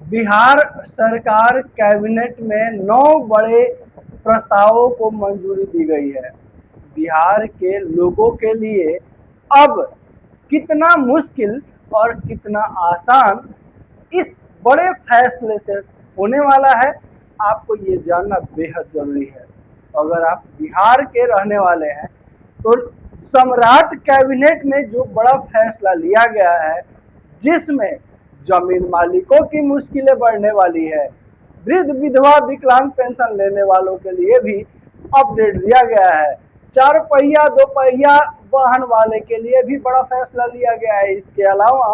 बिहार सरकार कैबिनेट में 9 बड़े प्रस्तावों को मंजूरी दी गई है। बिहार के लोगों के लिए अब कितना मुश्किल और कितना आसान इस बड़े फैसले से होने वाला है, आपको ये जानना बेहद जरूरी है। अगर आप बिहार के रहने वाले हैं तो सम्राट कैबिनेट में जो बड़ा फैसला लिया गया है, जिसमें जमीन मालिकों की मुश्किलें बढ़ने वाली है, वृद्ध विधवा विकलांग पेंशन लेने वालों के लिए भी अपडेट दिया गया है, 4 पहिया 2 पहिया वाहन वाले के लिए भी बड़ा फैसला लिया गया है। इसके अलावा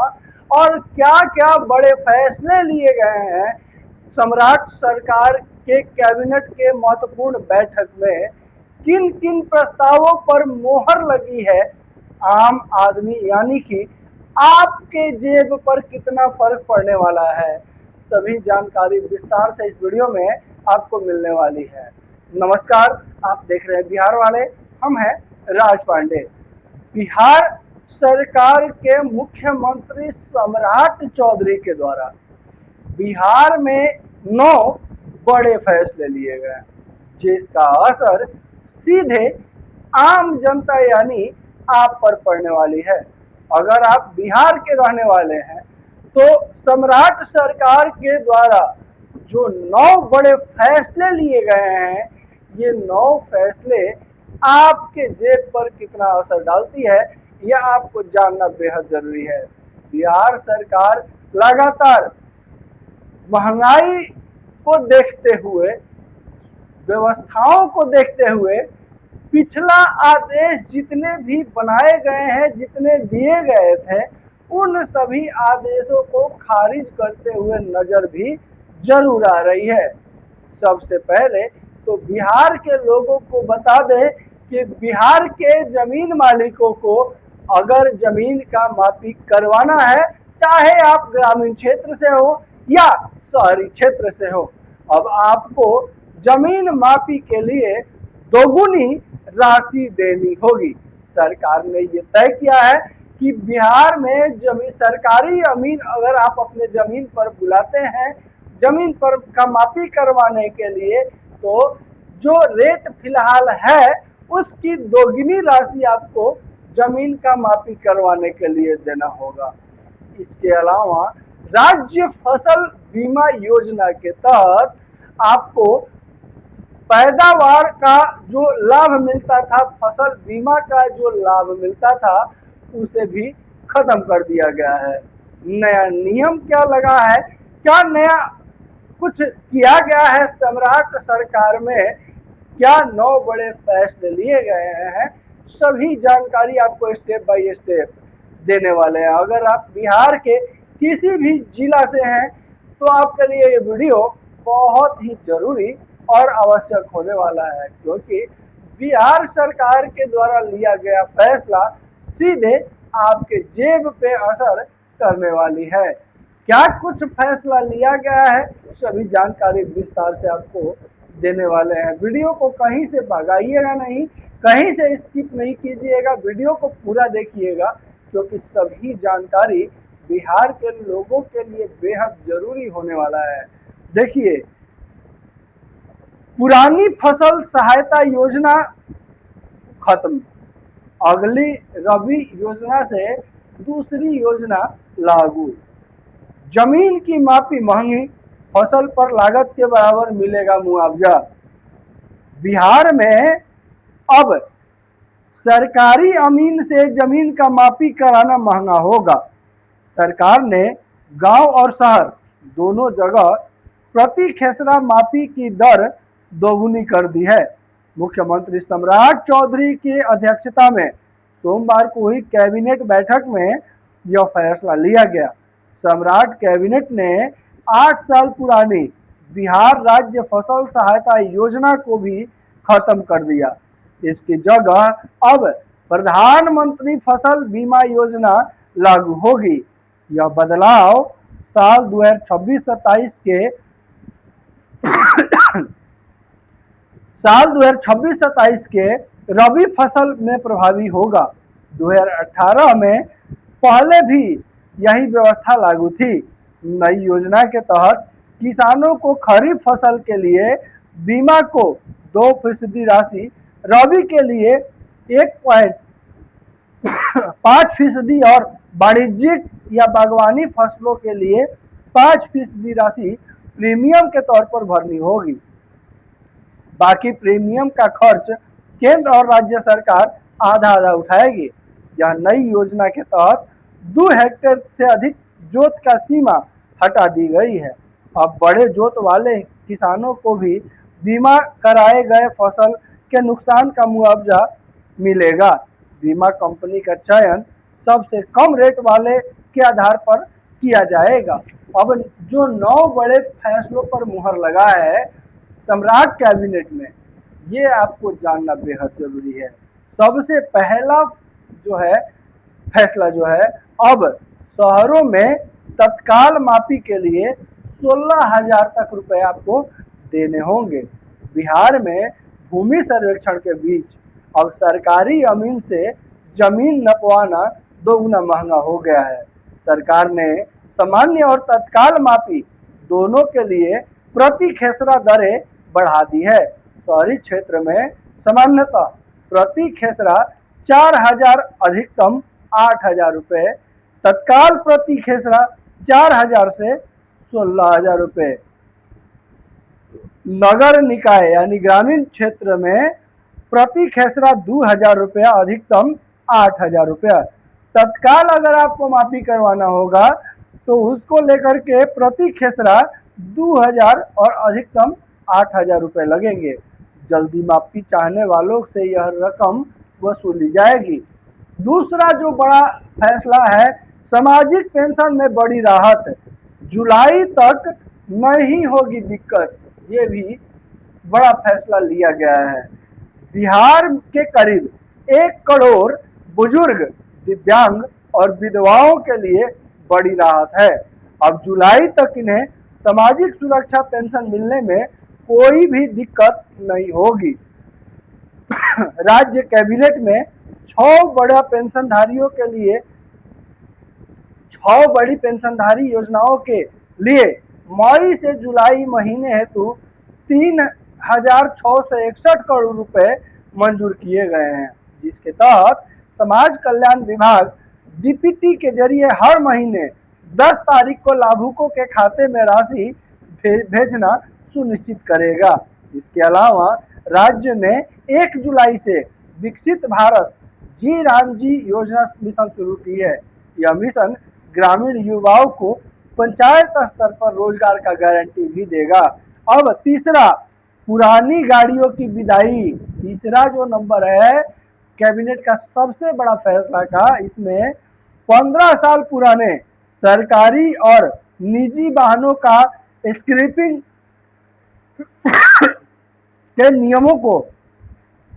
और क्या क्या बड़े फैसले लिए गए हैं सम्राट सरकार के कैबिनेट के महत्वपूर्ण बैठक में, किन किन प्रस्तावों पर मोहर लगी है, आम आदमी यानी कि आपके जेब पर कितना फर्क पड़ने वाला है, सभी जानकारी विस्तार से इस वीडियो में आपको मिलने वाली है। नमस्कार, आप देख रहे हैं बिहार वाले, हम हैं राज पांडे। बिहार सरकार के मुख्यमंत्री सम्राट चौधरी के द्वारा बिहार में 9 बड़े फैसले लिए गए, जिसका असर सीधे आम जनता यानी आप पर पड़ने वाली है। अगर आप बिहार के रहने वाले हैं तो सम्राट सरकार के द्वारा जो 9 बड़े फैसले लिए गए हैं, ये 9 फैसले आपके जेब पर कितना असर डालती है, यह आपको जानना बेहद जरूरी है। बिहार सरकार लगातार महंगाई को देखते हुए, व्यवस्थाओं को देखते हुए, पिछला आदेश जितने भी बनाए गए हैं, जितने दिए गए थे, उन सभी आदेशों को खारिज करते हुए नजर भी जरूर आ रही है। सबसे पहले तो बिहार के लोगों को बता दें कि बिहार के जमीन मालिकों को अगर जमीन का मापी करवाना है, चाहे आप ग्रामीण क्षेत्र से हो या शहरी क्षेत्र से हो, अब आपको जमीन मापी के लिए दोगुनी राशि देनी होगी। सरकार ने ये तय किया है कि बिहार में जमीन सरकारी अमीन अगर आप अपने जमीन पर बुलाते हैं जमीन पर का मापी करवाने के लिए, तो जो रेट फिलहाल है उसकी दोगुनी राशि आपको जमीन का मापी करवाने के लिए देना होगा। इसके अलावा राज्य फसल बीमा योजना के तहत आपको पैदावार का जो लाभ मिलता था, फसल बीमा का जो लाभ मिलता था, उसे भी खत्म कर दिया गया है। नया नियम क्या लगा है, क्या नया कुछ किया गया है सम्राट सरकार में, क्या 9 बड़े फैसले लिए गए हैं, सभी जानकारी आपको स्टेप बाय स्टेप देने वाले हैं। अगर आप बिहार के किसी भी जिला से हैं तो आपके लिए ये वीडियो बहुत ही जरूरी और आवश्यक होने वाला है, क्योंकि बिहार सरकार के द्वारा लिया गया फैसला सीधे आपके जेब पे असर करने वाली है। क्या कुछ फैसला लिया गया है, सभी जानकारी विस्तार से आपको देने वाले हैं। वीडियो को कहीं से भगाइएगा नहीं, कहीं से स्किप नहीं कीजिएगा, वीडियो को पूरा देखिएगा, क्योंकि सभी जानकारी बिहार के लोगों के लिए बेहद जरूरी होने वाला है। देखिए, पुरानी फसल सहायता योजना खत्म, अगली रबी योजना से दूसरी योजना लागू, जमीन की मापी महंगी, फसल पर लागत के बराबर मिलेगा मुआवजा। बिहार में अब सरकारी अमीन से जमीन का मापी कराना महंगा होगा। सरकार ने गांव और शहर दोनों जगह प्रति खेसरा मापी की दर दोगुनी कर दी है। मुख्यमंत्री सम्राट चौधरी की अध्यक्षता में सोमवार को हुई कैबिनेट बैठक में यह फैसला लिया गया। सम्राट कैबिनेट ने 8 साल पुरानी बिहार राज्य फसल सहायता योजना को भी खत्म कर दिया। इसकी जगह अब प्रधानमंत्री फसल बीमा योजना लागू होगी। यह बदलाव साल 2026-27 के साल 2026-27 के रबी फसल में प्रभावी होगा। 2018 में पहले भी यही व्यवस्था लागू थी। नई योजना के तहत किसानों को खरीफ फसल के लिए बीमा को 2% राशि, रबी के लिए 1.5% और वाणिज्यिक या बागवानी फसलों के लिए 5% राशि प्रीमियम के तौर पर भरनी होगी। बाकी प्रीमियम का खर्च केंद्र और राज्य सरकार आधा आधा उठाएगी। यह नई योजना के तहत 2 हेक्टेयर से अधिक जोत का सीमा हटा दी गई है। अब बड़े जोत वाले किसानों को भी बीमा कराए गए फसल के नुकसान का मुआवजा मिलेगा। बीमा कंपनी का चयन सबसे कम रेट वाले के आधार पर किया जाएगा। अब जो 9 बड़े फैसलों पर मुहर लगा है सम्राट कैबिनेट में, ये आपको जानना बेहद जरूरी है। सबसे पहला जो है फैसला जो है, अब शहरों में तत्काल मापी के लिए 16,000 तक रुपए आपको देने होंगे। बिहार में भूमि सर्वेक्षण के बीच अब सरकारी अमीन से जमीन नपवाना 2 गुना महंगा हो गया है। सरकार ने सामान्य और तत्काल मापी दोनों के लिए प्रति खेसरा दरें बढ़ा दी है। शहरी क्षेत्र में सामान्यतः प्रति खेसरा 4,000, अधिकतम 8,000 रुपये, तत्काल प्रति खेसरा 4,000 से 16,000 रुपये। नगर निकाय यानी ग्रामीण क्षेत्र में प्रति खेसरा 2,000 रुपया, अधिकतम 8,000 रुपया। तत्काल अगर आपको मापी करवाना होगा तो उसको लेकर के प्रति खेसरा 2,000 और अधिकतम 8,000 रुपये लगेंगे। जल्दी मापी चाहने वालों से यह रकम वसूली जाएगी। दूसरा जो बड़ा फैसला है, सामाजिक पेंशन में बड़ी राहत, जुलाई तक नहीं होगी दिक्कत, ये भी बड़ा फैसला लिया गया है। बिहार के करीब 1 करोड़ बुजुर्ग, दिव्यांग और विधवाओं के लिए बड़ी राहत है। अब जुलाई तक इन्हें सामाजिक सुरक्षा पेंशन मिलने में कोई भी दिक्कत नहीं होगी। राज्य कैबिनेट में 6 बड़ा पेंशनधारियों के लिए 6 बड़ी पेंशनधारी योजनाओं के लिए मई से जुलाई महीने हेतु 3,661 करोड़ रुपए मंजूर किए गए हैं, जिसके तहत समाज कल्याण विभाग डीपीटी के जरिए हर महीने 10 तारीख को लाभुकों के खाते में राशि भेजना सुनिश्चित करेगा। इसके अलावा राज्य ने 1 जुलाई से विकसित भारत जी राम जी योजना मिशन शुरू की है। यह मिशन ग्रामीण युवाओं को पंचायत स्तर पर रोजगार का गारंटी भी देगा। अब तीसरा, पुरानी गाड़ियों की विदाई। तीसरा जो नंबर है कैबिनेट का सबसे बड़ा फैसला का, इसमें 15 साल पुराने सरकारी और निजी वाहनों का स्क्रैपिंग के नियमों को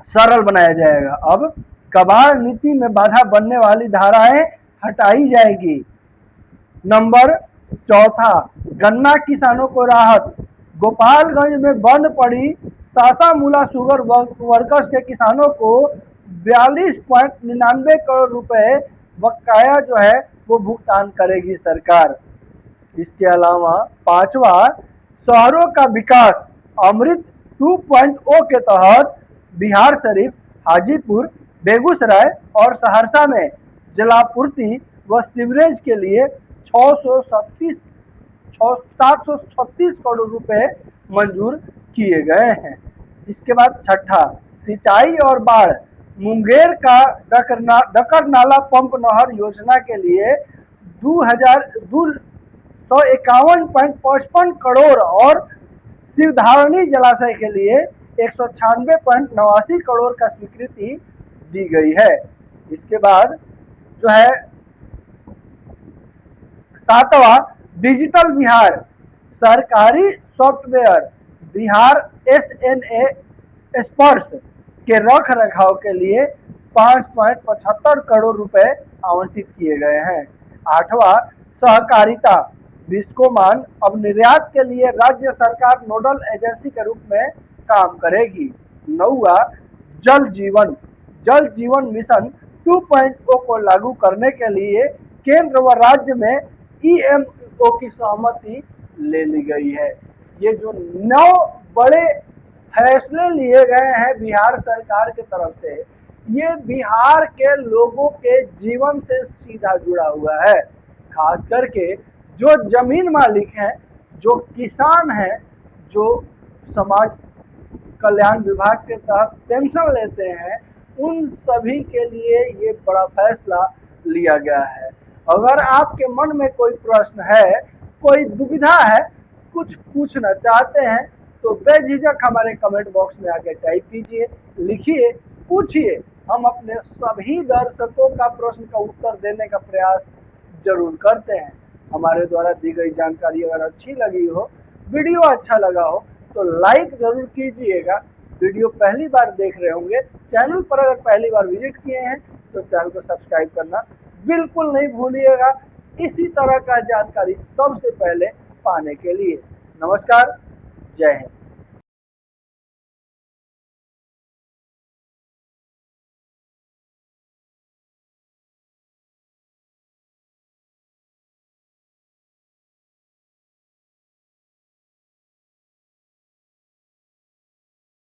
सरल बनाया जाएगा। अब कबाड़ नीति में बाधा बनने वाली धाराएं हटाई जाएगी। नंबर चौथा, गन्ना किसानों को राहत। गोपालगंज में बंद पड़ी सासामूला शुगर वर्कर्स के किसानों को 42.99 करोड़ रुपए बकाया जो है वो भुगतान करेगी सरकार। इसके अलावा पांचवा, शहरों का विकास। अमृत 2.0 के तहत बिहार शरीफ, हाजीपुर, बेगूसराय और सहरसा में जलापूर्ति व सीवरेज के लिए 736 करोड़ रुपए मंजूर किए गए हैं। इसके बाद छठा, सिंचाई और बाढ़। मुंगेर का डकरनाला पंप नहर योजना के लिए 251.55 करोड़ और शिवधारणी जलाशय के लिए 196.89 करोड़ का स्वीकृति दी गई है। इसके बाद जो है सातवां, डिजिटल बिहार। सरकारी सॉफ्टवेयर बिहार SNA स्पर्श के रख रखाव के लिए 5.75 करोड़ रुपए आवंटित किए गए हैं। आठवां, सहकारिता। बिस्कोमान अब निर्यात के लिए राज्य सरकार नोडल एजेंसी के रूप में काम करेगी। नौवां, जल जीवन मिशन 2.0 को लागू करने के लिए केंद्र व राज्य में ईएमओ की सहमति ले ली गई है। ये जो 9 बड़े फैसले लिए गए हैं बिहार सरकार की तरफ से, ये बिहार के लोगों के जीवन से सीधा जुड़ा हुआ है। खास करके जो जमीन मालिक हैं, जो किसान हैं, जो समाज कल्याण विभाग के तहत पेंशन लेते हैं, उन सभी के लिए ये बड़ा फैसला लिया गया है। अगर आपके मन में कोई प्रश्न है, कोई दुविधा है, कुछ पूछना चाहते हैं, तो बेझिझक हमारे कमेंट बॉक्स में आके टाइप कीजिए, लिखिए, पूछिए। हम अपने सभी दर्शकों का प्रश्न का उत्तर देने का प्रयास जरूर करते हैं। हमारे द्वारा दी गई जानकारी अगर अच्छी लगी हो, वीडियो अच्छा लगा हो, तो लाइक जरूर कीजिएगा। वीडियो पहली बार देख रहे होंगे, चैनल पर अगर पहली बार विजिट किए हैं तो चैनल को सब्सक्राइब करना बिल्कुल नहीं भूलिएगा, इसी तरह का जानकारी सबसे पहले पाने के लिए। नमस्कार, जय हिंद।